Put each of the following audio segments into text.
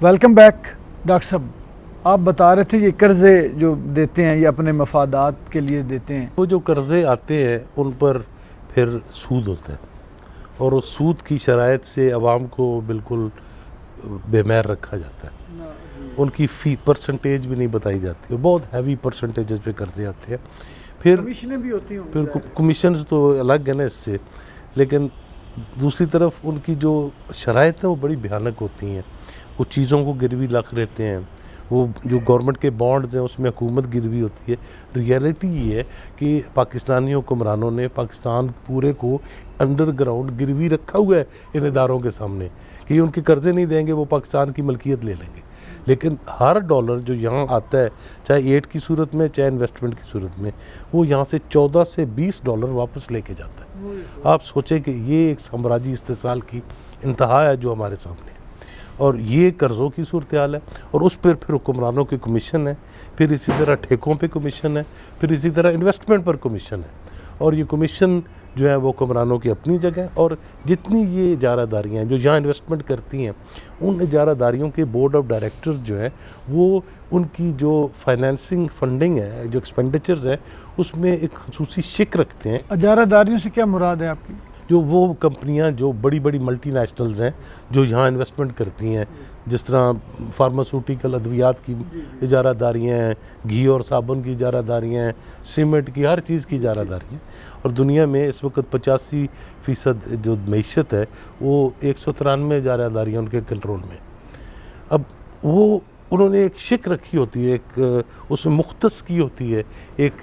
Welcome back doctor साहब। आप बता रहे थे ये कर्ज़े जो देते हैं ये अपने मफादात के लिए देते हैं। वो जो कर्ज़े आते हैं उन पर फिर सूद होता है और उस सूद की शराइत से अवाम को बिल्कुल बेमैर रखा जाता है। उनकी फ़ी परसेंटेज भी नहीं बताई जाती और बहुत हैवी परसेंटेजेस पे कर्ज़े आते हैं। फिर कमीशनें भी होती हैं, फिर कमीशंस तो अलग है ना इससे, लेकिन दूसरी तरफ उनकी जो शराइत है वो बड़ी भयानक होती हैं। वो चीज़ों को गिरवी रख लेते हैं, वो जो गवर्नमेंट के बॉन्ड्स हैं उसमें हुकूमत गिरवी होती है। रियलिटी ये है कि पाकिस्तानी हुक्मरानों ने पाकिस्तान पूरे को अंडरग्राउंड गिरवी रखा हुआ है इन इदारों के सामने कि उनके कर्ज़े नहीं देंगे, वो पाकिस्तान की मलकियत ले लेंगे। लेकिन हर डॉलर जो यहाँ आता है, चाहे एड की सूरत में चाहे इन्वेस्टमेंट की सूरत में, वो यहाँ से 14 से 20 डॉलर वापस लेके जाता है। आप सोचें कि ये एक साम्राज्य इस्तेसाल की इंतहा है जो हमारे सामने है और ये कर्ज़ों की सूरत हाल है। और उस पर फिर हुक्मरानों की कमीशन है, फिर इसी तरह ठेकों पे कमीशन है, फिर इसी तरह इन्वेस्टमेंट पर कमीशन है। और ये कमीशन जो है वो हुक्मरानों की अपनी जगह, और जितनी ये इजारादारियाँ हैं जो यहाँ इन्वेस्टमेंट करती हैं, उन इजारादारियों के बोर्ड ऑफ डायरेक्टर्स जो हैं वो उनकी जो फाइनेंसिंग फंडिंग है, जो एक्सपेंडिचर्स है, उसमें एक खसूसी शिक रखते हैं। इजारादारियों से क्या मुराद है आपकी? जो वो कंपनियां जो बड़ी बड़ी मल्टीनेशनल्स हैं जो यहाँ इन्वेस्टमेंट करती हैं, जिस तरह फार्मास्यूटिकल अद्वियात की इजारादारियाँ हैं, घी और साबुन की इजारादारियाँ हैं, सीमेंट की, हर चीज़ की इजारादारियाँ। और दुनिया में इस वक्त 85% जो मईशत है वो 193 इजारादारियाँ उनके कंट्रोल में। अब वो उन्होंने एक शिक रखी होती है, एक उसमें मुख्तस की होती है एक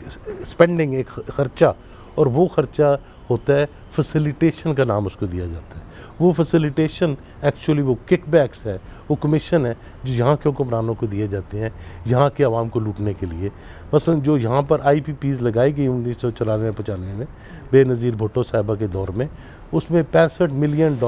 स्पेंडिंग, एक ख़र्चा, और वो ख़र्चा होता है फैसिलिटेशन का नाम उसको दिया जाता है। वो फैसिलिटेशन एक्चुअली वो किकबैक्स है, वो कमीशन है जो यहाँ के हुक्मरानों को दिए जाते हैं यहाँ के आवाम को लूटने के लिए। मसलन जो यहाँ पर IPPs लगाई गई 1994-95 में बेनज़ीर भुट्टो साहबा के दौर में, उसमें $65 मिलियन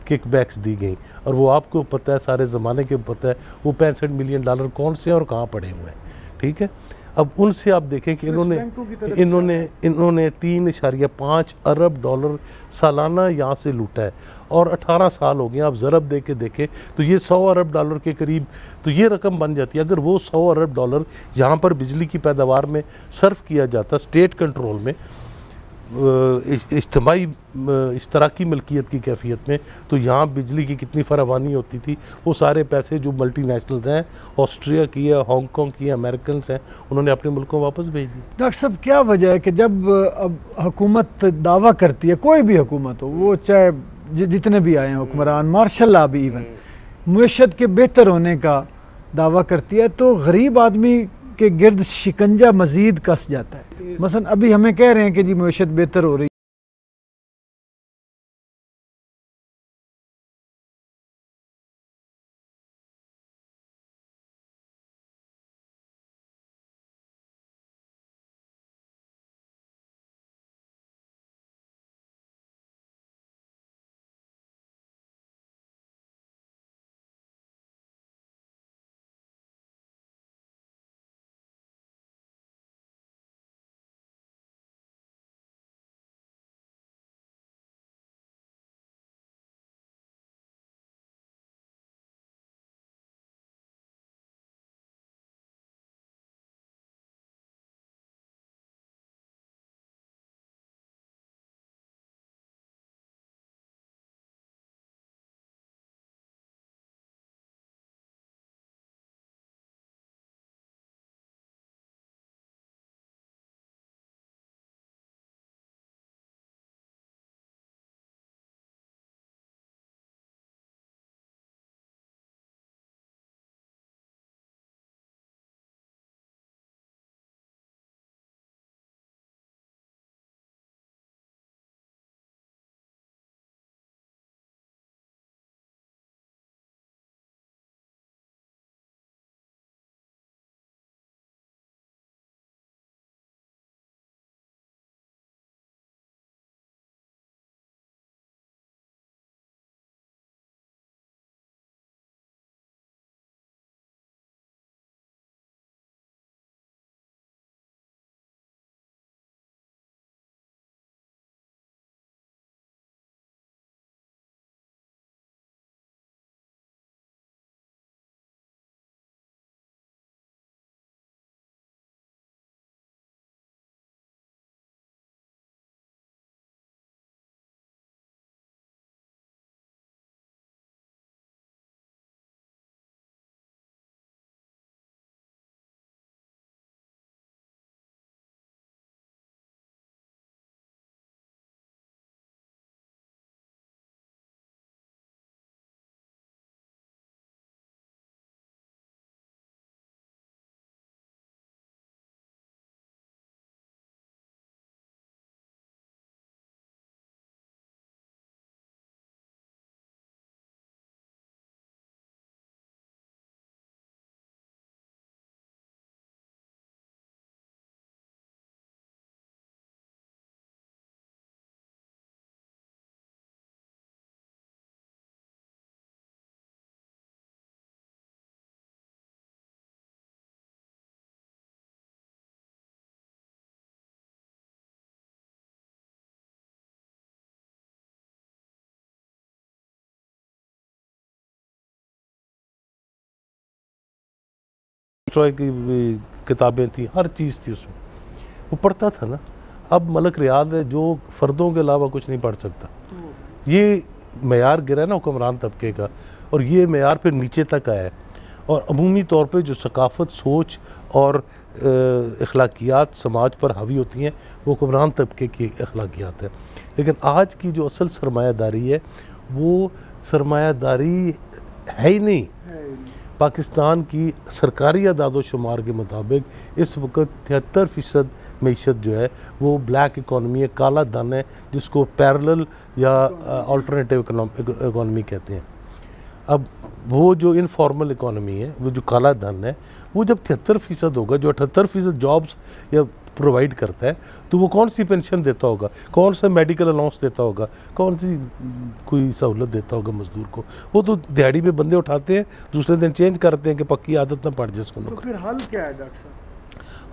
किकबैक्स दी गई। और वो आपको पता है, सारे ज़माने के पता है वो $65 मिलियन कौन से हैं और कहाँ पड़े हुए हैं। ठीक है, अब उनसे आप देखें कि इन्होंने 3.5 अरब डॉलर सालाना यहाँ से लूटा है और 18 साल हो गए। आप ज़रब दे के देखें तो ये 100 अरब डॉलर के करीब तो ये रकम बन जाती है। अगर वो 100 अरब डॉलर यहाँ पर बिजली की पैदावार में सर्व किया जाता स्टेट कंट्रोल में, इज्तिमाई इश्तराकी मिल्कियत की कैफियत में, तो यहाँ बिजली की कितनी फरावानी होती थी। वो सारे पैसे जो मल्टीनेशनल्स हैं, ऑस्ट्रिया की है, हांगकॉन्ग की है, अमेरिकन हैं, उन्होंने अपने मुल्कों वापस भेज दी। डॉक्टर साहब, क्या वजह है कि जब अब हुकूमत दावा करती है, कोई भी हुकूमत हो, वो चाहे जितने भी आए हैं हुक्मरान, मार्शल लॉ भी इवन, मुईशत के बेहतर होने का दावा करती है, तो गरीब आदमी के गिर्द शिकंजा मजीद कस जाता है। मसलन अभी हमें कह रहे हैं कि जी मुईशत बेहतर हो रही ट्रॉय की किताबें थी, हर चीज़ थी उसमें, वो पढ़ता था ना। अब मलक रियाद है जो फ़र्दों के अलावा कुछ नहीं पढ़ सकता। ये मेयार गिरा है ना हुक्मरान तबके का, और ये मेयार फिर नीचे तक आया है। और अमूमी तौर पे जो सकाफ़त, सोच और अखलाकियात समाज पर हावी होती हैं वो हुक्मरान तबके की अखलाकियात है। लेकिन आज की जो असल सरमायादारी है वो सरमायादारी है ही नहीं। पाकिस्तान की सरकारी अदाद शुमार के मुताबिक इस वक्त 73% मीशत जो है वो ब्लैक इकॉनमी है, काला धन है, जिसको पैरेलल या अल्टरनेटिव इकॉनमी कहते हैं। अब वो जो इनफॉर्मल इकॉनमी है, वो जो काला धन है, वो जब 73% होगा, जो 78% जॉब्स या प्रोवाइड करता है, तो वो कौन सी पेंशन देता होगा, कौन सा मेडिकल अलाउंस देता होगा, कौन सी कोई सहूलत देता होगा मजदूर को? वो तो दिहाड़ी पे बंदे उठाते हैं, दूसरे दिन चेंज करते हैं कि पक्की आदत ना पड़ जाए उसको। तो फिर हल क्या है डॉक्टर साहब?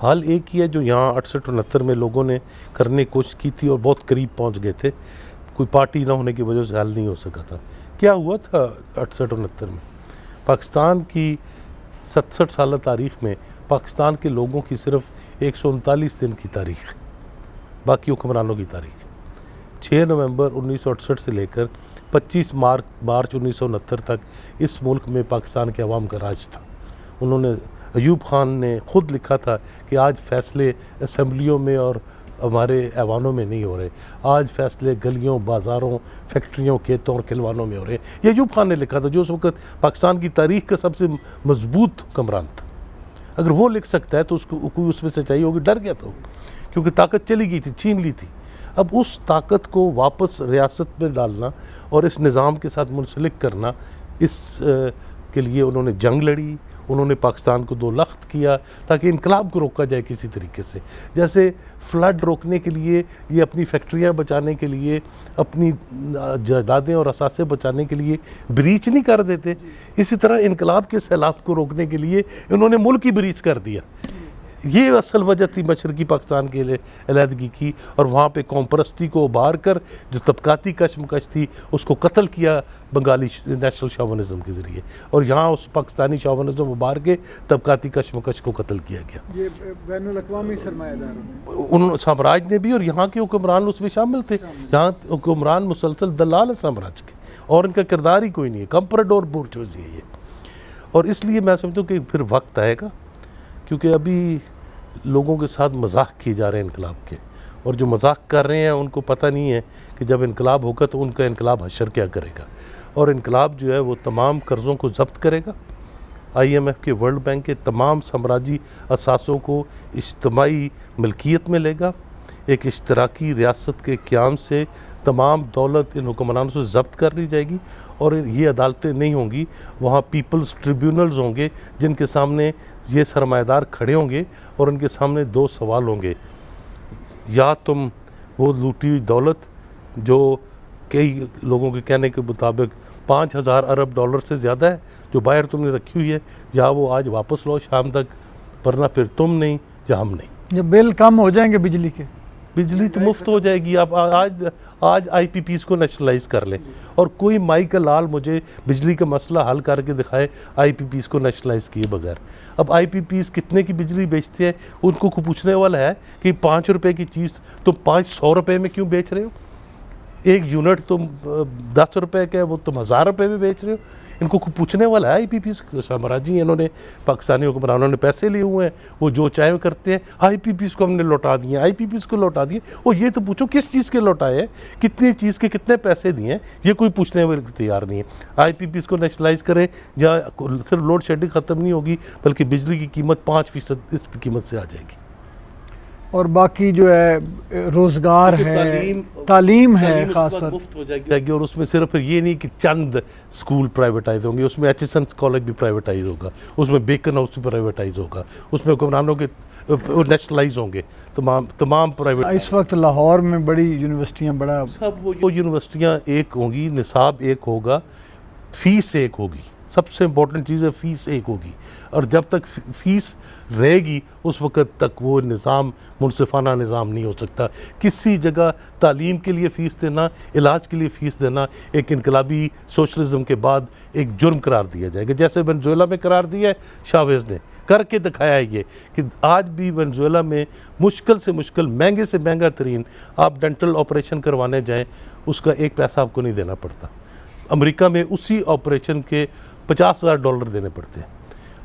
हाल एक ही है जो यहाँ 68-69 में लोगों ने करने की कोशिश की थी और बहुत करीब पहुँच गए थे। कोई पार्टी ना होने की वजह से हल नहीं हो सका था। क्या हुआ था 68-69 में? पाकिस्तान की 67 साल तारीख़ में पाकिस्तान के लोगों की सिर्फ 139 दिन की तारीख है, बाकी हुक्मरानों की तारीख। 6 नवंबर 1968 से लेकर 25 मार्च 1969 तक इस मुल्क में पाकिस्तान के अवाम का राज था। उन्होंने, अयूब खान ने ख़ुद लिखा था कि आज फ़ैसले असम्बलियों में और हमारे ऐवानों में नहीं हो रहे, आज फ़ैसले गलियों, बाज़ारों, फैक्ट्रियों, खेतों और खिलवानों में हो रहे। ये अयूब खान ने लिखा था, जो उस वक्त पाकिस्तान की तारीख़ का सबसे मजबूत हुक्मरान था। अगर वो लिख सकता है तो उसको कोई उसमें सच्चाई होगी। डर गया था वो, क्योंकि ताकत चली गई थी, छीन ली थी। अब उस ताकत को वापस रियासत में डालना और इस निज़ाम के साथ मुंसलिक करना, इस के लिए उन्होंने जंग लड़ी। उन्होंने पाकिस्तान को 2 लख्त किया ताकि इनकलाब को रोका जाए किसी तरीके से। जैसे फ्लड रोकने के लिए, ये अपनी फैक्ट्रियां बचाने के लिए, अपनी जायदादें और असासे बचाने के लिए ब्रीच नहीं कर देते, इसी तरह इनकलाब के सैलाब को रोकने के लिए इन्होंने मुल्क ही ब्रीच कर दिया। ये असल वजह थी मशरकी पाकिस्तान के लिए अलहदगी की, और वहाँ पे कौम परस्ती को उभार कर जो तबकाती कशमकश थी उसको कत्ल किया बंगाली नेशनल शोविनिज़्म के ज़रिए, और यहाँ उस पाकिस्तानी शोविनिज़्म उभार के तबकाती कशमकश को कत्ल किया गया। ये बैनुल अक़वामी सरमायादार उन साम्राज्य ने भी, और यहाँ के हुक्मरान उसमें शामिल थे। यहाँ हुक्मरान मुसलसल दलाल है साम्राज्य के, और इनका किरदार ही कोई नहीं है, कंप्राडोर बुर्जुआजी है ये। और इसलिए मैं समझता हूँ कि फिर वक्त आएगा, क्योंकि अभी लोगों के साथ मजाक किए जा रहे हैं इनकलाब के, और जो मजाक कर रहे हैं उनको पता नहीं है कि जब इनकलाब होगा तो उनका इनकलाब हशर क्या करेगा। और इनकलाब जो है वो तमाम कर्ज़ों को ज़ब्त करेगा, IMF के, वर्ल्ड बैंक के तमाम साम्राज्य असासों को इज्तिमाई मिल्कियत में लेगा। एक इश्तराकी रियासत के क़याम से तमाम दौलत इन हुक्मरानों से ज़ब्त कर ली जाएगी, और ये अदालतें नहीं होंगी, वहाँ पीपल्स ट्रिब्यूनल्स होंगे जिनके सामने ये सरमायादार खड़े होंगे, और उनके सामने 2 सवाल होंगे। या तुम वो लूटी हुई दौलत जो कई लोगों के कहने के मुताबिक 5000 अरब डॉलर से ज़्यादा है जो बाहर तुमने रखी हुई है, या वो आज वापस लो शाम तक, वरना फिर तुम नहीं या हम नहीं। जब बिल कम हो जाएंगे बिजली के, बिजली तो मुफ्त हो जाएगी। आप आज IPPs को नेशनलाइज कर लें, और कोई माई का लाल मुझे बिजली का मसला हल करके दिखाए IPPs को नेशनलाइज किए बगैर। अब IPPs कितने की बिजली बेचते हैं, उनको को पूछने वाला है कि 5 रुपए की चीज़ तुम 500 रुपये में क्यों बेच रहे हो? एक यूनिट तुम 10 रुपये का है, वो तुम 1000 रुपये में बेच रहे हो। इनको को पूछने वाला है। IPPs साम्राज्य, इन्होंने पाकिस्तानी हुक्मरानों ने पैसे लिए हुए हैं, वो जो चाहे करते हैं। IPPs को हमने लौटा दिए, IPPs को लौटा दिए। और ये तो पूछो किस चीज़ के लौटाए हैं, कितनी चीज़ के कितने पैसे दिए हैं, ये कोई पूछने वाले तैयार नहीं है। IPPs को नेशनलाइज करें, या सिर्फ लोड शेडिंग ख़त्म नहीं होगी, बल्कि बिजली की कीमत 5% इस कीमत से आ जाएगी। और बाकी जो है रोज़गार है, तालीम है, ख़ास तौर मुफ्त हो जाएगी। और उसमें सिर्फ ये नहीं कि चंद स्कूल प्राइवेटाइज होंगे, उसमें HSN कॉलेज भी प्राइवेटाइज होगा, उसमें बेकन हाउस भी प्राइवेटाइज होगा, उसमें हुक्मरानों के नेशनलाइज होंगे तमाम प्राइवेट। इस वक्त लाहौर में बड़ी यूनिवर्सिटियाँ, बड़ा सब वो यूनिवर्सिटियाँ एक होंगी, निसाब एक होगा, फीस एक होगी, सबसे इम्पोर्टेंट चीज़ है फ़ीस एक होगी, और जब तक फ़ीस रहेगी उस वक़्त तक वो निज़ाम मुनसिफाना निज़ाम नहीं हो सकता। किसी जगह तालीम के लिए फ़ीस देना, इलाज के लिए फ़ीस देना एक इनकलाबी सोशलिज़म के बाद एक जुर्म करार दिया जाएगा, जैसे वेनेज़ुएला में करार दिया है शावेज़ ने, करके दिखाया है ये कि आज भी वेनेज़ुएला में मुश्किल से मुश्किल, महंगे से महंगा तरीन आप डेंटल ऑपरेशन करवाने जाएँ उसका एक पैसा आपको नहीं देना पड़ता। अमेरिका में उसी ऑपरेशन के $50,000 देने पड़ते हैं।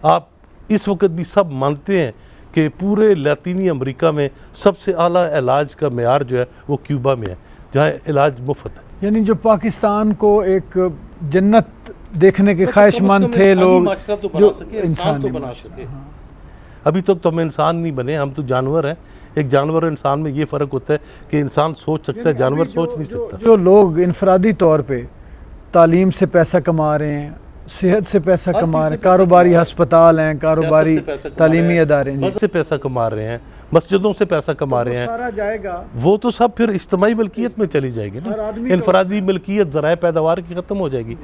आप इस वक्त भी सब मानते हैं कि पूरे लातीनी अमेरिका में सबसे आला इलाज का मेयार जो है वो क्यूबा में है, जहाँ इलाज मुफ्त है। यानी जो पाकिस्तान को एक जन्नत देखने के ख्वाहिशमंद थे लोग, जो इंसान तो बना सके। अभी तक तो हम इंसान नहीं बने, हम तो जानवर हैं। एक जानवर और इंसान में ये फ़र्क होता है कि इंसान सोच सकता है, जानवर सोच नहीं सकता। जो लोग इनफरादी तौर पे तालीम से पैसा कमा रहे हैं, सेहत से पैसा कमा रहे हैं, कारोबारी अस्पताल हैं, कारोबारी तालीमी अदारे हैं, से पैसा कमा रहे हैं, मस्जिदों से पैसा कमा रहे हैं, सारा जाएगा वो तो सब फिर इज्तिमाई मिल्कियत में चली जाएगी ना। इनफरादी मिल्कियत ज़राए पैदावार की ख़त्म हो जाएगी।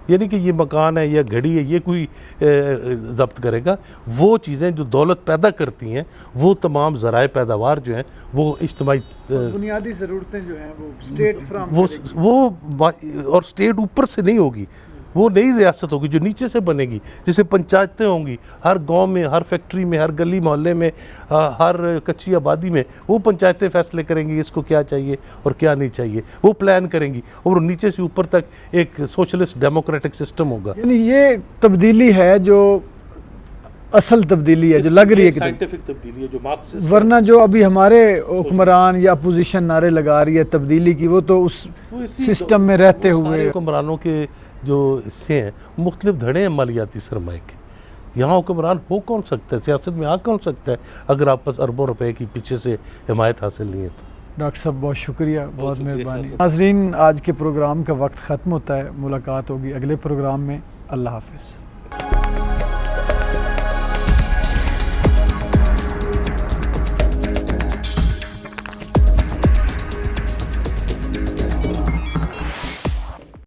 यानी कि ये मकान है या घड़ी है ये कोई जब्त करेगा। वो चीज़ें जो दौलत पैदा करती हैं वो तमाम ज़राए पैदावार जो हैं वो इज्तिमाई बुनियादी ज़रूरतें जो हैं वो स्टेट फ्राम वो और स्टेट ऊपर से नहीं होगी, वो नई रियासत होगी जो नीचे से बनेगी, जिससे पंचायतें होंगी हर गांव में, हर फैक्ट्री में, हर गली मोहल्ले में, हर कच्ची आबादी में। वो पंचायतें फैसले करेंगी इसको क्या चाहिए और क्या नहीं चाहिए, वो प्लान करेंगी, और नीचे से ऊपर तक एक सोशलिस्ट डेमोक्रेटिक सिस्टम होगा। यानी ये तब्दीली है जो असल तब्दीली है, जो लग रही है कि साइंटिफिक तब्दीली है, जो मार्क्सिस्ट। वरना जो अभी हमारे हुक्मरान या अपोजिशन नारे लगा रही है तब्दीली की, वो तो उस सिस्टम में रहते हुए हुक्मरानों के जो हिस्से हैं मुख्तलिफ धड़े हैं मालियाती सरमाए के। यहाँ हुक्मरान हो कौन सकता है, सियासत में आ कौन सकता है अगर आप पास अरबों रुपए की पीछे से हिमायत हासिल नहीं है तो। डॉक्टर साहब बहुत शुक्रिया, बहुत मेहरबानी। नाज़रीन, आज के प्रोग्राम का वक्त ख़त्म होता है, मुलाकात होगी अगले प्रोग्राम में। अल्लाह हाफिज़।